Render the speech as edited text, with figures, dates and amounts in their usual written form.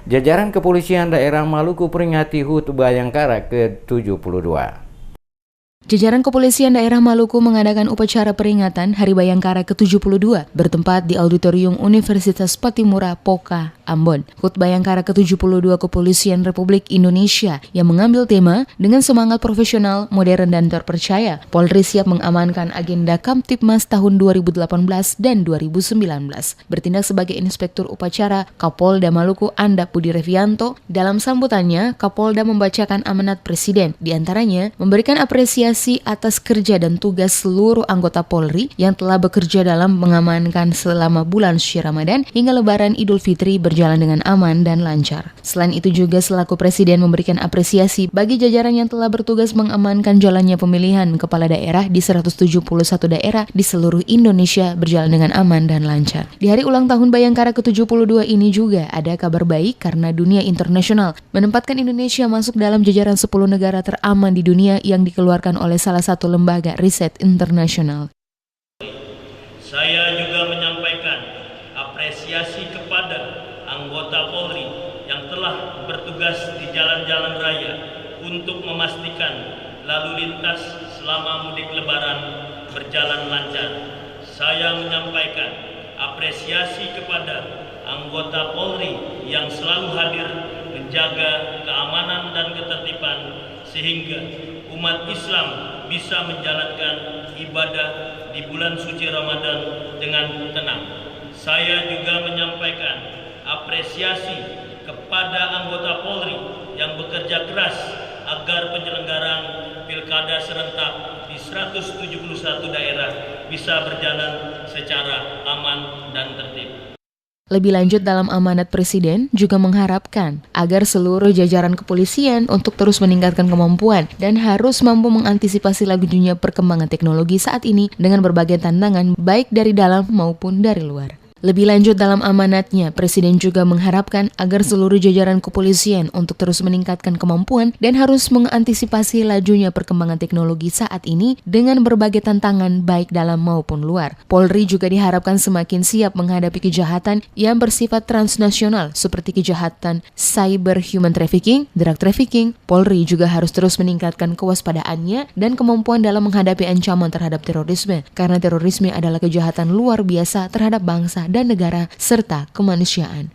Jajaran Kepolisian Daerah Maluku peringati HUT Bayangkara ke-72. Jajaran Kepolisian Daerah Maluku mengadakan upacara peringatan Hari Bayangkara ke-72 bertempat di Auditorium Universitas Patimura, Poka, Ambon. HUT Bayangkara ke-72 Kepolisian Republik Indonesia yang mengambil tema dengan semangat profesional, modern dan terpercaya. Polri siap mengamankan agenda Kamtibmas tahun 2018 dan 2019. Bertindak sebagai Inspektur Upacara, Kapolda Maluku Andap Budi Revianto, dalam sambutannya Kapolda membacakan amanat Presiden, diantaranya memberikan apresiasi atas kerja dan tugas seluruh anggota Polri yang telah bekerja dalam mengamankan selama bulan suci Ramadan hingga Lebaran Idul Fitri berjalan dengan aman dan lancar. Selain itu juga selaku Presiden memberikan apresiasi bagi jajaran yang telah bertugas mengamankan jalannya pemilihan kepala daerah di 171 daerah di seluruh Indonesia berjalan dengan aman dan lancar. Di hari ulang tahun Bayangkara ke-72 ini juga ada kabar baik karena dunia internasional menempatkan Indonesia masuk dalam jajaran 10 negara teraman di dunia yang dikeluarkan oleh salah satu lembaga riset internasional. Saya juga menyampaikan apresiasi kepada anggota Polri yang telah bertugas di jalan-jalan raya untuk memastikan lalu lintas selama mudik Lebaran berjalan lancar. Saya menyampaikan apresiasi kepada anggota Polri yang selalu hadir menjaga keamanan dan ketertiban sehingga umat Islam bisa menjalankan ibadah di bulan suci Ramadan dengan tenang. Saya juga menyampaikan apresiasi kepada anggota Polri yang bekerja keras agar penyelenggaraan pilkada serentak di 171 daerah bisa berjalan secara aman dan tertib. Lebih lanjut dalam amanat Presiden juga mengharapkan agar seluruh jajaran kepolisian untuk terus meningkatkan kemampuan dan harus mampu mengantisipasi lajunya perkembangan teknologi saat ini dengan berbagai tantangan baik dari dalam maupun dari luar. Lebih lanjut dalam amanatnya, Presiden juga mengharapkan agar seluruh jajaran kepolisian untuk terus meningkatkan kemampuan dan harus mengantisipasi lajunya perkembangan teknologi saat ini dengan berbagai tantangan baik dalam maupun luar. Polri juga diharapkan semakin siap menghadapi kejahatan yang bersifat transnasional seperti kejahatan cyber human trafficking, drug trafficking. Polri juga harus terus meningkatkan kewaspadaannya dan kemampuan dalam menghadapi ancaman terhadap terorisme, karena terorisme adalah kejahatan luar biasa terhadap bangsa dan negara serta kemanusiaan.